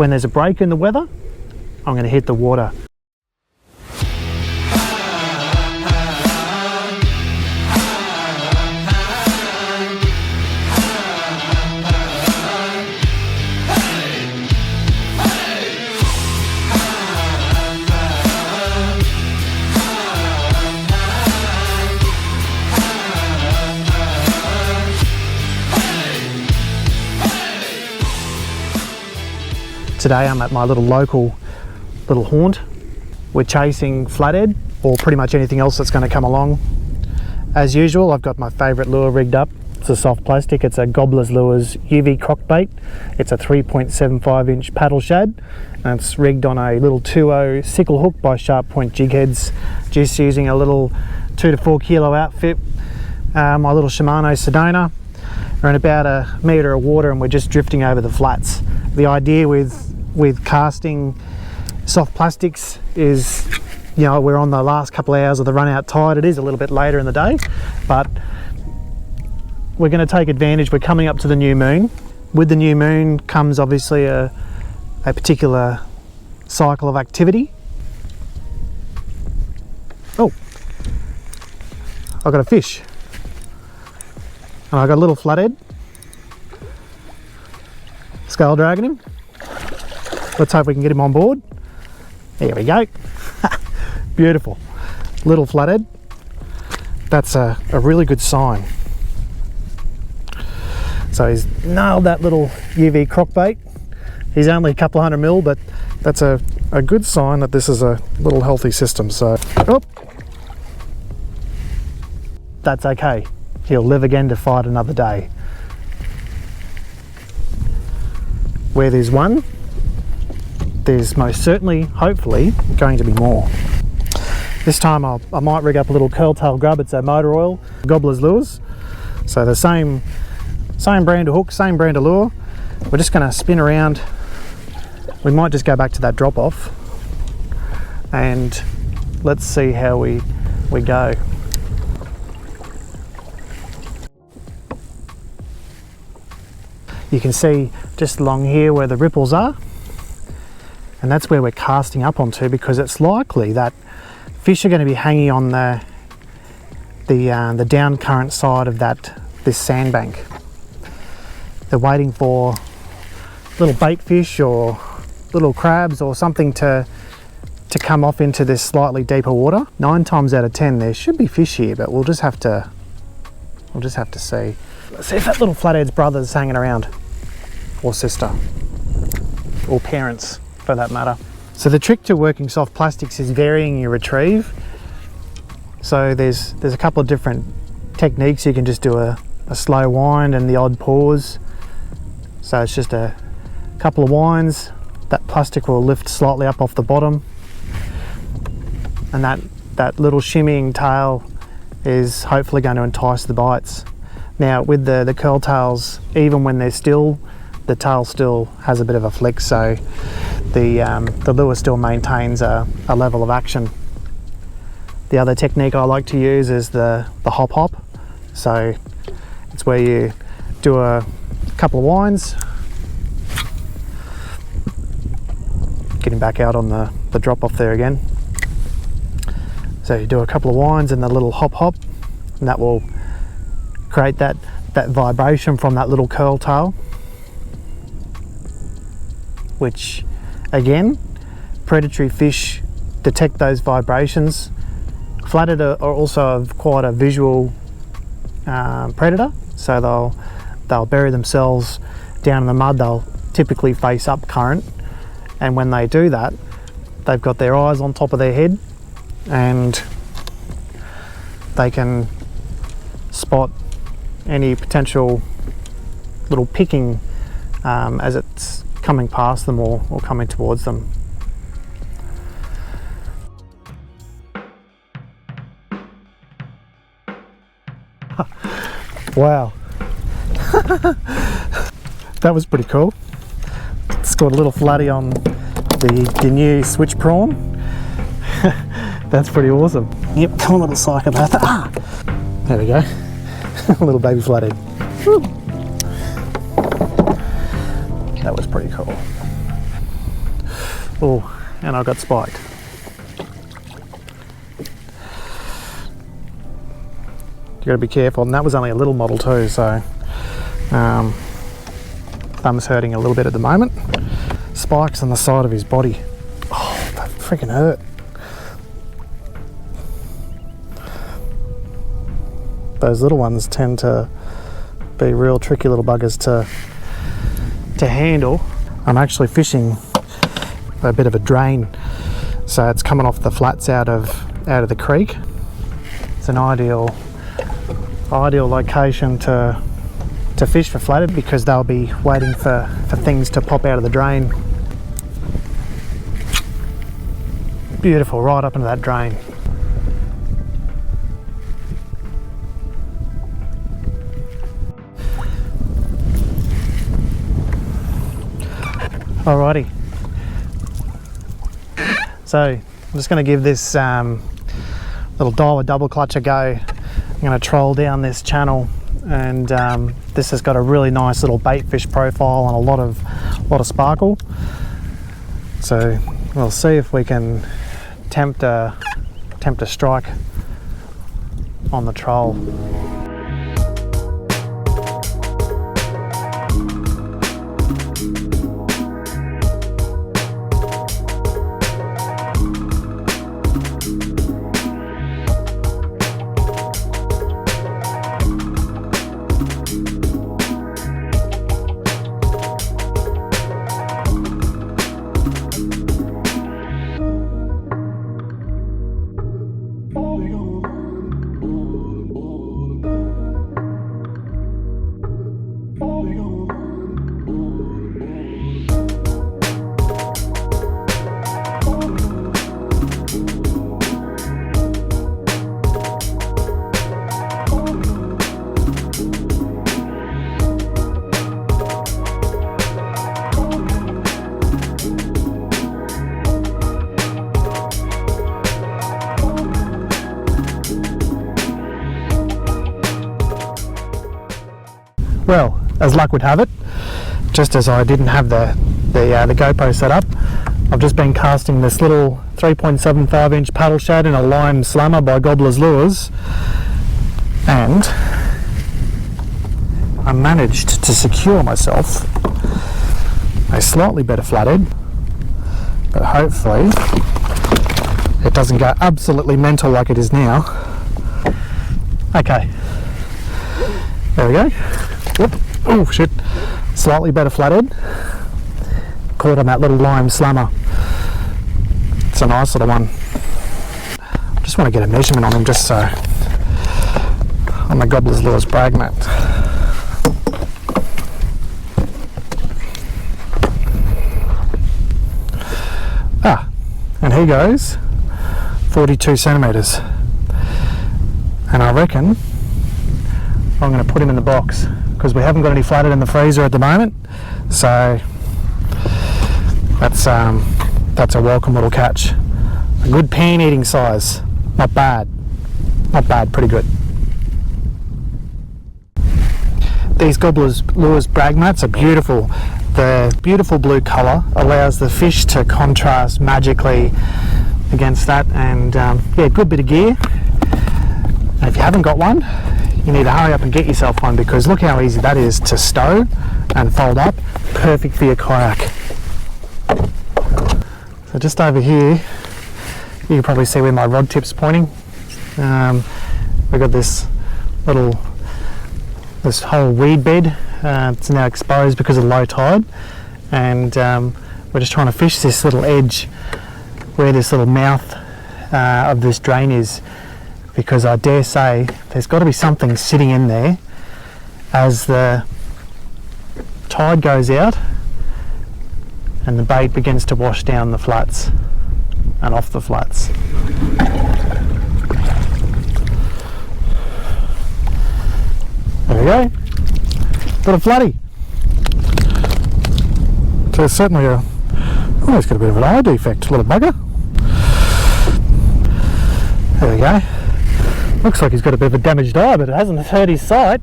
when there's a break in the weather, I'm going to hit the water. Today I'm at my local haunt. We're chasing flathead or pretty much anything else that's going to come along. As usual, I've got my favourite lure rigged up. It's a soft plastic. It's a Gobbler's Lures UV crockbait. It's a 3.75 inch paddle shad, and it's rigged on a little 2.0 sickle hook by Sharp Point Jig Heads, just using a little 2 to 4 kilo outfit. My little Shimano Sedona. We're in about a metre of water and we're just drifting over the flats. The idea with casting soft plastics is, you know, we're on the last couple of hours of the run out tide. It is a little bit later in the day, but we're going to take advantage. We're coming up to the new moon. With the new moon comes obviously a particular cycle of activity. Oh, I've got a fish. And I've got a little flathead. Scale dragging him. Let's hope we can get him on board. There we go. Beautiful. Little flathead. That's a really good sign. So he's nailed that little UV crockbait. He's only a couple of 100 mil, but that's a good sign that this is a little healthy system. So, oh, that's okay. He'll live again to fight another day. Where there's one, there's most certainly, hopefully, going to be more. This time I might rig up a little curl-tail grub. It's a motor oil, Gobbler's Lures. So the same brand of hook, same brand of lure. We're just going to spin around. We might just go back to that drop off and let's see how we go. You can see just along here where the ripples are, and that's where we're casting up onto, because it's likely that fish are going to be hanging on the down current side of this sandbank. They're waiting for little bait fish or little crabs or something to come off into this slightly deeper water. 9 times out of 10 there should be fish here, but we'll just have to see. Let's see if that little flathead's brother's hanging around, or sister, or parents for that matter. So the trick to working soft plastics is varying your retrieve. So there's a couple of different techniques. You can just do a slow wind and the odd pause. So it's just a couple of winds. That plastic will lift slightly up off the bottom, and that little shimmying tail is hopefully going to entice the bites. Now with the curl tails, even when they're still, the tail still has a bit of a flick, so the lure still maintains a level of action. The other technique I like to use is the hop. So it's where you do a couple of winds, getting back out on the drop off there again. So you do a couple of winds and the little hop, and that will create that vibration from that little curl tail, which again, predatory fish detect those vibrations. Flathead are also quite a visual predator, so they'll bury themselves down in the mud. They'll typically face up current, and when they do that, they've got their eyes on top of their head and they can spot any potential little picking as it's coming past them or coming towards them. Wow. That was pretty cool. Scored a little flatty on the new switch prawn. That's pretty awesome. Yep, come on, little psychopath. Ah! There we go. A little baby flathead. Woo. That was pretty cool. Oh, and I got spiked. You got to be careful, and that was only a little model too, so thumb's hurting a little bit at the moment. Spikes on the side of his body. Oh, that freaking hurt. Those little ones tend to be real tricky little buggers to handle. I'm actually fishing a bit of a drain, so it's coming off the flats out of the creek. It's an ideal location to fish for flathead because they'll be waiting for things to pop out of the drain. Beautiful, right up into that drain. Alrighty, so I'm just going to give this little diver double clutch a go. I'm going to troll down this channel, and this has got a really nice little bait fish profile and a lot of sparkle. So we'll see if we can tempt a strike on the troll. Well, as luck would have it, just as I didn't have the GoPro set up, I've just been casting this little 3.75 inch paddle shad in a lime slammer by Gobbler's Lures, and I managed to secure myself a slightly better flathead, but hopefully it doesn't go absolutely mental like it is now. Okay, there we go. Whoop. Oh shit, slightly better flathead, caught on that little lime slammer. It's a nice little one. I just want to get a measurement on him just so, on the Gobbler's Lures brag mat. And he goes 42 centimetres, and I reckon I'm going to put him in the box because we haven't got any flathead in the freezer at the moment, so that's a welcome little catch. A good pan eating size, not bad, pretty good. These Gobbler's Lures brag mats are beautiful. The beautiful blue colour allows the fish to contrast magically against that, and yeah, good bit of gear. And if you haven't got one, you need to hurry up and get yourself one, because look how easy that is to stow and fold up. Perfect for your kayak. So just over here, you can probably see where my rod tip's pointing. We've got this whole weed bed. It's now exposed because of low tide, and we're just trying to fish this little edge where this little mouth of this drain is, because I dare say there's got to be something sitting in there as the tide goes out and the bait begins to wash down the flats and off the flats. There we go. Got a flatty. So it's certainly it's got a bit of an eye defect, little bugger. There we go. Looks like he's got a bit of a damaged eye, but it hasn't hurt his sight.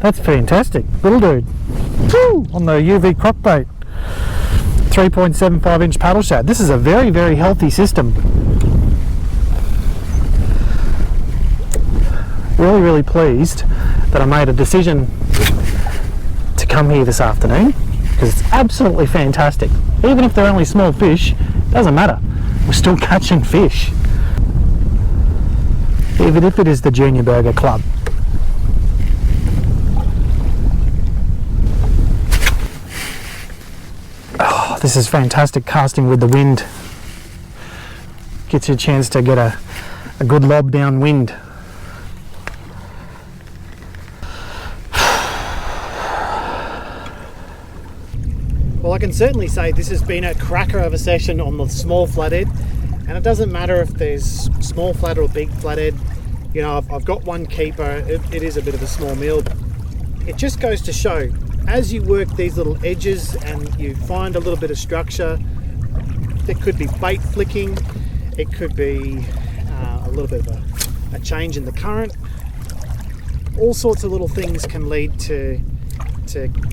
That's fantastic. Little dude. Woo! On the UV croc bait. 3.75 inch paddle shad. This is a very, very healthy system. Really, really pleased that I made a decision to come here this afternoon, because it's absolutely fantastic. Even if they're only small fish, doesn't matter. We're still catching fish. Even if it is the Junior Burger Club. Oh, this is fantastic casting with the wind. Gets you a chance to get a good lob downwind. Well, I can certainly say this has been a cracker of a session on the small flathead, and it doesn't matter if there's small flathead or big flathead. You know, I've got one keeper. It is a bit of a small meal. It just goes to show, as you work these little edges and you find a little bit of structure, there could be bait flicking, it could be a little bit of a change in the current. All sorts of little things can lead to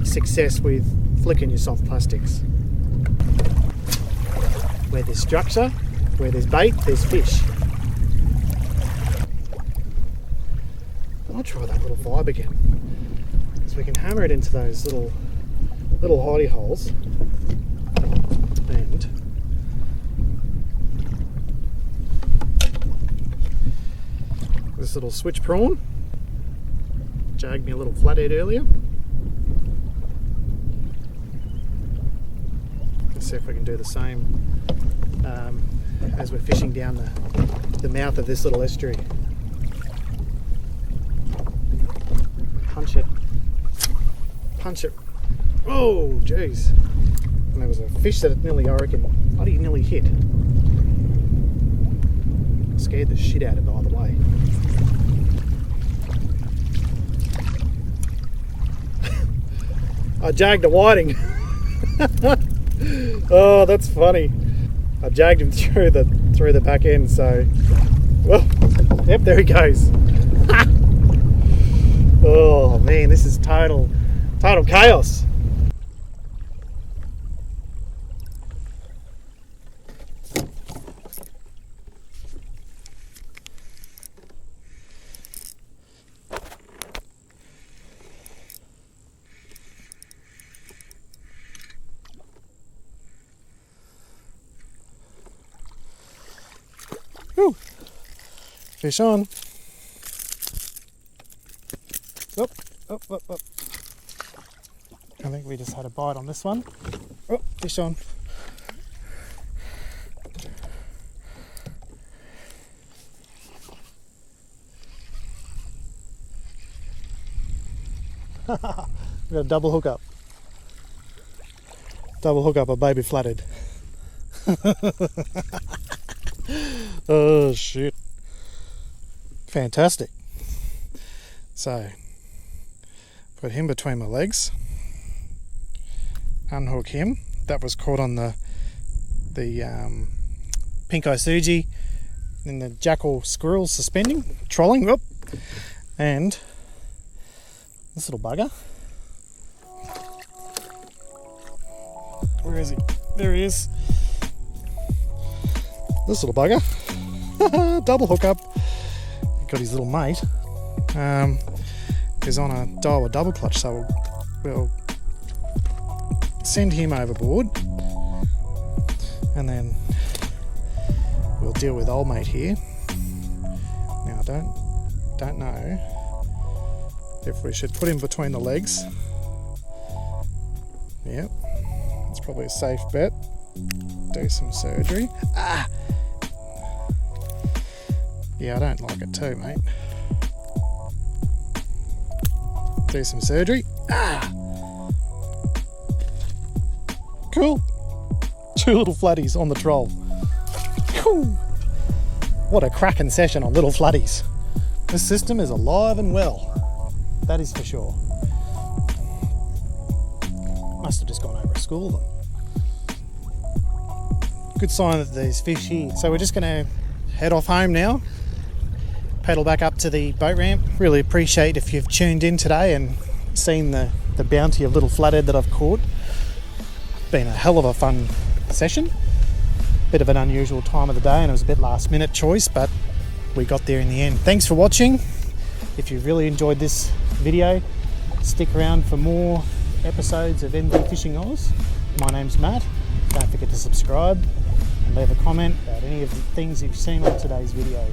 success with flicking your soft plastics. Where there's structure, where there's bait, there's fish. I'll try that little vibe again, so we can hammer it into those little hidey holes. And this little switch prawn jagged me a little flathead earlier. Let's see if we can do the same as we're fishing down the mouth of this little estuary. Punch it. Oh, jeez. And there was a fish that it nearly, I reckon, bloody nearly hit. Scared the shit out of it either way. I jagged a whiting. Oh, that's funny. I jagged him through the back end, so well, yep, there he goes. Oh man, this is total chaos. Woo. Fish on. Up. I think we just had a bite on this one. Oh, fish on. We've got a double hook up. Double hook up a baby flathead. Oh shit. Fantastic. So, put him between my legs. Unhook him. That was caught on the pink Isuji in the jackal squirrel suspending, trolling, whoop, and this little bugger. Where is he? There he is. This little bugger. Double hook up. Got his little mate. Is on a Daiwa double clutch, so we'll send him overboard, and then we'll deal with old mate here. Now I don't know if we should put him between the legs. Yep, it's probably a safe bet. Do some surgery. Ah! Yeah, I don't like it too, mate. Do some surgery. Ah! Cool. 2 little flatties on the troll. Cool. What a cracking session on little flatties. This system is alive and well. That is for sure. Must have just gone over a school then. Good sign that there's fish here. So we're just going to head off home now. Paddle back up to the boat ramp. Really appreciate if you've tuned in today and seen the bounty of little flathead that I've caught. been a hell of a fun session. Bit of an unusual time of the day and it was a bit last minute choice, but we got there in the end. Thanks for watching. If you really enjoyed this video, stick around for more episodes of MV Fishing Oz. My name's Matt. Don't forget to subscribe and leave a comment about any of the things you've seen on today's video.